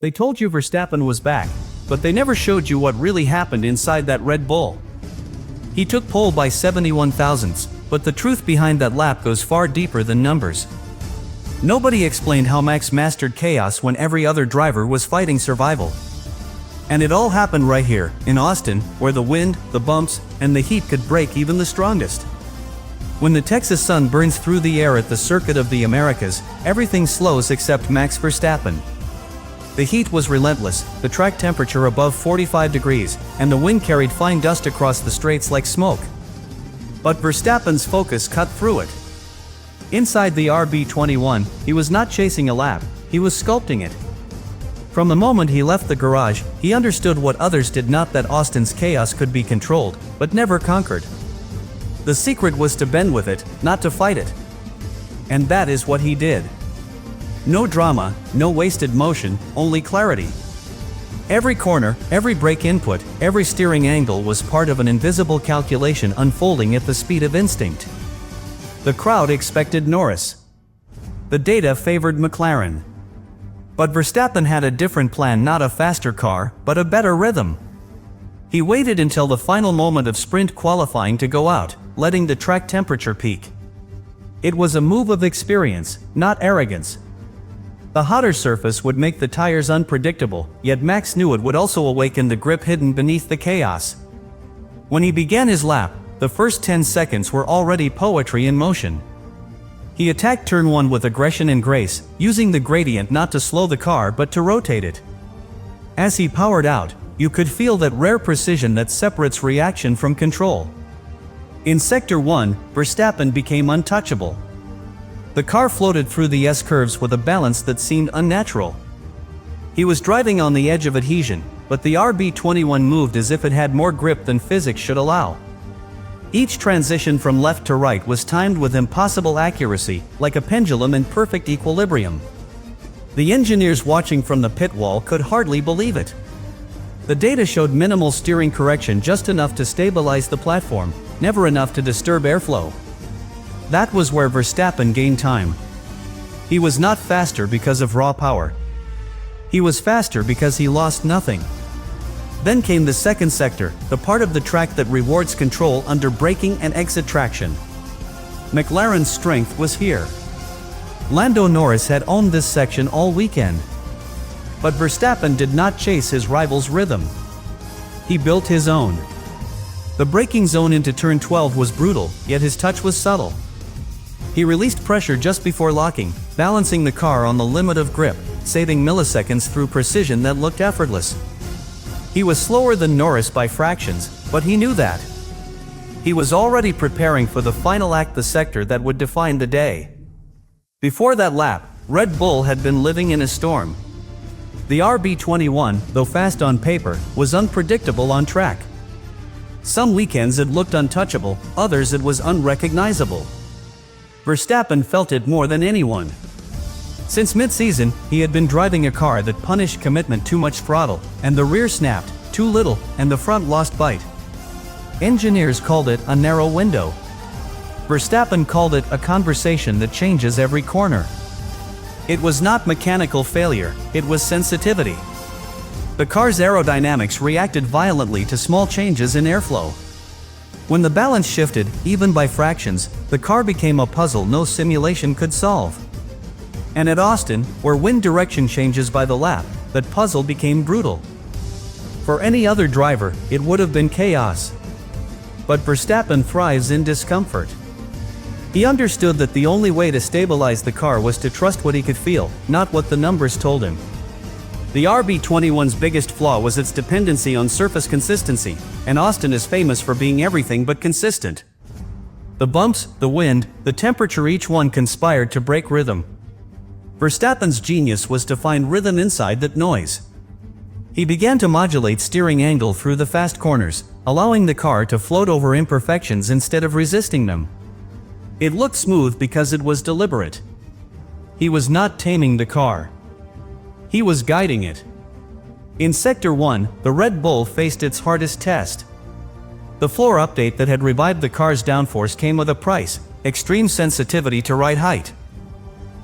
They told you Verstappen was back, but they never showed you what really happened inside that Red Bull. He took pole by 71 thousandths, but the truth behind that lap goes far deeper than numbers. Nobody explained how Max mastered chaos when every other driver was fighting survival. And it all happened right here, in Austin, where the wind, the bumps, and the heat could break even the strongest. When the Texas sun burns through the air at the Circuit of the Americas, everything slows except Max Verstappen. The heat was relentless, the track temperature above 45 degrees, and the wind carried fine dust across the straights like smoke. But Verstappen's focus cut through it. Inside the RB21, he was not chasing a lap, he was sculpting it. From the moment he left the garage, he understood what others did not, that Austin's chaos could be controlled, but never conquered. The secret was to bend with it, not to fight it. And that is what he did. No drama, no wasted motion, only clarity. Every corner, every brake input, every steering angle was part of an invisible calculation unfolding at the speed of instinct. The crowd expected Norris. The data favored McLaren. But Verstappen had a different plan, not a faster car, but a better rhythm. He waited until the final moment of sprint qualifying to go out, letting the track temperature peak. It was a move of experience, not arrogance. The hotter surface would make the tires unpredictable, yet Max knew it would also awaken the grip hidden beneath the chaos. When he began his lap, the first 10 seconds were already poetry in motion. He attacked turn 1 with aggression and grace, using the gradient not to slow the car but to rotate it. As he powered out, you could feel that rare precision that separates reaction from control. In Sector 1, Verstappen became untouchable. The car floated through the S-curves with a balance that seemed unnatural. He was driving on the edge of adhesion, but the RB21 moved as if it had more grip than physics should allow. Each transition from left to right was timed with impossible accuracy, like a pendulum in perfect equilibrium. The engineers watching from the pit wall could hardly believe it. The data showed minimal steering correction, just enough to stabilize the platform, never enough to disturb airflow. That was where Verstappen gained time. He was not faster because of raw power. He was faster because he lost nothing. Then came the second sector, the part of the track that rewards control under braking and exit traction. McLaren's strength was here. Lando Norris had owned this section all weekend. But Verstappen did not chase his rival's rhythm. He built his own. The braking zone into turn 12 was brutal, yet his touch was subtle. He released pressure just before locking, balancing the car on the limit of grip, saving milliseconds through precision that looked effortless. He was slower than Norris by fractions, but he knew that. He was already preparing for the final act, the sector that would define the day. Before that lap, Red Bull had been living in a storm. The RB21, though fast on paper, was unpredictable on track. Some weekends it looked untouchable, others it was unrecognizable. Verstappen felt it more than anyone. Since mid-season, he had been driving a car that punished commitment, too much throttle, and the rear snapped, too little, and the front lost bite. Engineers called it a narrow window. Verstappen called it a conversation that changes every corner. It was not mechanical failure, it was sensitivity. The car's aerodynamics reacted violently to small changes in airflow. When the balance shifted, even by fractions, the car became a puzzle no simulation could solve. And at Austin, where wind direction changes by the lap, that puzzle became brutal. For any other driver, it would have been chaos. But Verstappen thrives in discomfort. He understood that the only way to stabilize the car was to trust what he could feel, not what the numbers told him. The RB21's biggest flaw was its dependency on surface consistency, and Austin is famous for being everything but consistent. The bumps, the wind, the temperature, each one conspired to break rhythm. Verstappen's genius was to find rhythm inside that noise. He began to modulate steering angle through the fast corners, allowing the car to float over imperfections instead of resisting them. It looked smooth because it was deliberate. He was not taming the car. He was guiding it. In Sector 1, the Red Bull faced its hardest test. The floor update that had revived the car's downforce came with a price: extreme sensitivity to ride height.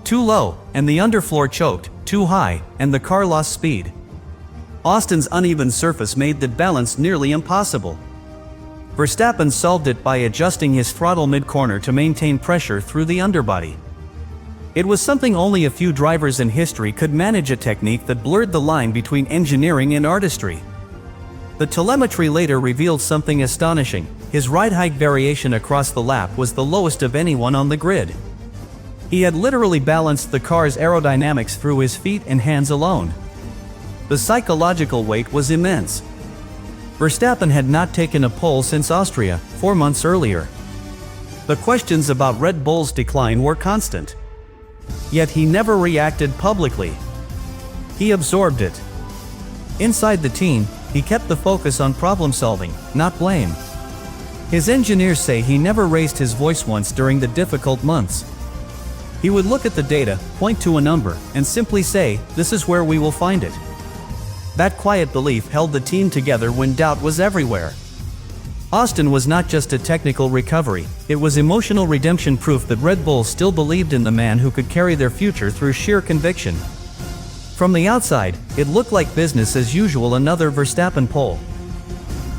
Too low, and the underfloor choked; too high, and the car lost speed. Austin's uneven surface made the balance nearly impossible. Verstappen solved it by adjusting his throttle mid-corner to maintain pressure through the underbody. It was something only a few drivers in history could manage, a technique that blurred the line between engineering and artistry. The telemetry later revealed something astonishing. His ride height variation across the lap was the lowest of anyone on the grid. He had literally balanced the car's aerodynamics through his feet and hands alone. The psychological weight was immense. Verstappen had not taken a pole since Austria, 4 months earlier. The questions about Red Bull's decline were constant. Yet he never reacted publicly. He absorbed it. Inside the team, he kept the focus on problem solving, not blame. His engineers say he never raised his voice once during the difficult months. He would look at the data, point to a number, and simply say, "This is where we will find it." That quiet belief held the team together when doubt was everywhere. Austin was not just a technical recovery, it was emotional redemption, proof that Red Bull still believed in the man who could carry their future through sheer conviction. From the outside, it looked like business as usual, another Verstappen pole.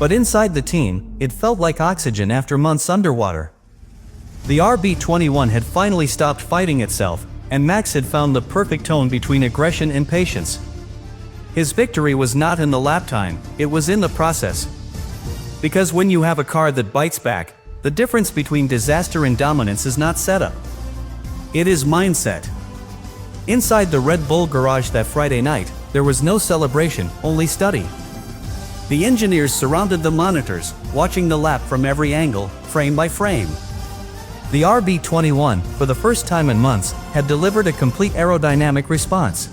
But inside the team, it felt like oxygen after months underwater. The RB21 had finally stopped fighting itself, and Max had found the perfect tone between aggression and patience. His victory was not in the lap time, it was in the process. Because when you have a car that bites back, the difference between disaster and dominance is not setup. It is mindset. Inside the Red Bull garage that Friday night, there was no celebration, only study. The engineers surrounded the monitors, watching the lap from every angle, frame by frame. The RB21, for the first time in months, had delivered a complete aerodynamic response.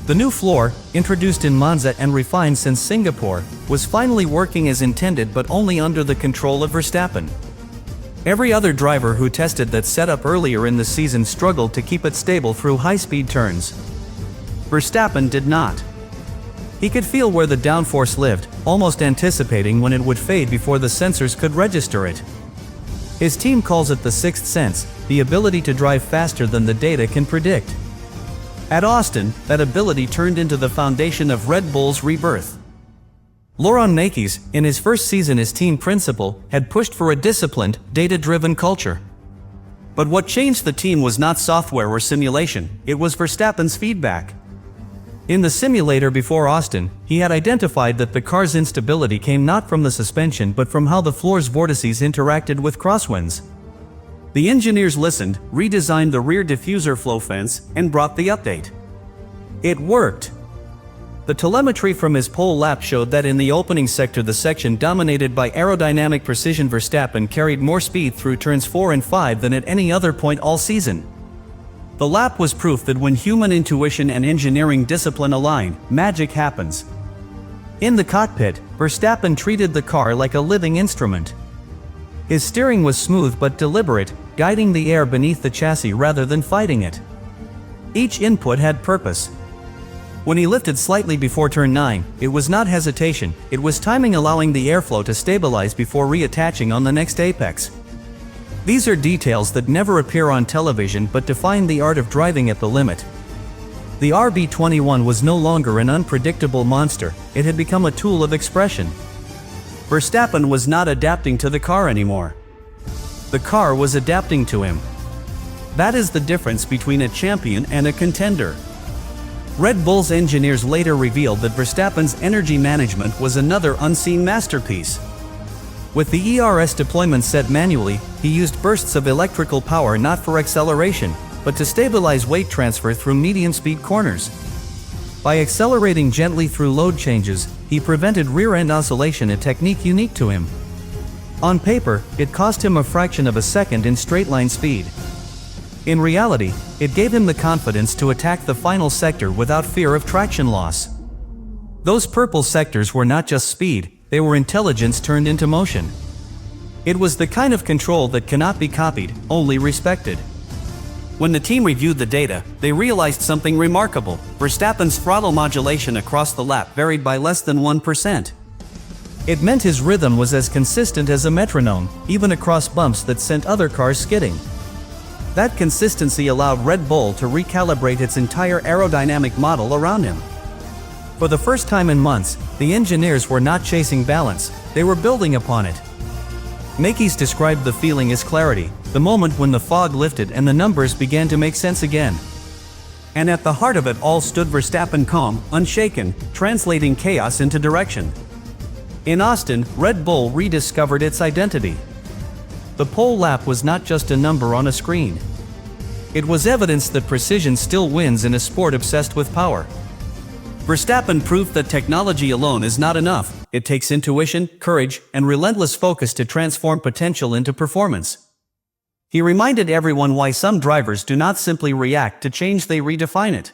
The new floor, introduced in Monza and refined since Singapore, was finally working as intended, but only under the control of Verstappen. Every other driver who tested that setup earlier in the season struggled to keep it stable through high-speed turns. Verstappen did not. He could feel where the downforce lived, almost anticipating when it would fade before the sensors could register it. His team calls it the sixth sense, the ability to drive faster than the data can predict. At Austin, that ability turned into the foundation of Red Bull's rebirth. Laurent Nakis, in his first season as team principal, had pushed for a disciplined, data-driven culture. But what changed the team was not software or simulation, it was Verstappen's feedback. In the simulator before Austin, he had identified that the car's instability came not from the suspension but from how the floor's vortices interacted with crosswinds. The engineers listened, redesigned the rear diffuser flow fence, and brought the update. It worked. The telemetry from his pole lap showed that in the opening sector, the section dominated by aerodynamic precision, Verstappen carried more speed through turns 4 and 5 than at any other point all season. The lap was proof that when human intuition and engineering discipline align, magic happens. In the cockpit, Verstappen treated the car like a living instrument. His steering was smooth but deliberate, guiding the air beneath the chassis rather than fighting it. Each input had purpose. When he lifted slightly before turn 9, it was not hesitation, it was timing, allowing the airflow to stabilize before reattaching on the next apex. These are details that never appear on television but define the art of driving at the limit. The RB21 was no longer an unpredictable monster, it had become a tool of expression. Verstappen was not adapting to the car anymore. The car was adapting to him. That is the difference between a champion and a contender. Red Bull's engineers later revealed that Verstappen's energy management was another unseen masterpiece. With the ERS deployment set manually, he used bursts of electrical power not for acceleration, but to stabilize weight transfer through medium-speed corners. By accelerating gently through load changes, he prevented rear-end oscillation, a technique unique to him. On paper, it cost him a fraction of a second in straight-line speed. In reality, it gave him the confidence to attack the final sector without fear of traction loss. Those purple sectors were not just speed, they were intelligence turned into motion. It was the kind of control that cannot be copied, only respected. When the team reviewed the data, they realized something remarkable. Verstappen's throttle modulation across the lap varied by less than 1%. It meant his rhythm was as consistent as a metronome, even across bumps that sent other cars skidding. That consistency allowed Red Bull to recalibrate its entire aerodynamic model around him. For the first time in months, the engineers were not chasing balance, they were building upon it. Mackey's described the feeling as clarity, the moment when the fog lifted and the numbers began to make sense again. And at the heart of it all stood Verstappen, calm, unshaken, translating chaos into direction. In Austin, Red Bull rediscovered its identity. The pole lap was not just a number on a screen. It was evidence that precision still wins in a sport obsessed with power. Verstappen proved that technology alone is not enough. It takes intuition, courage, and relentless focus to transform potential into performance. He reminded everyone why some drivers do not simply react to change, they redefine it.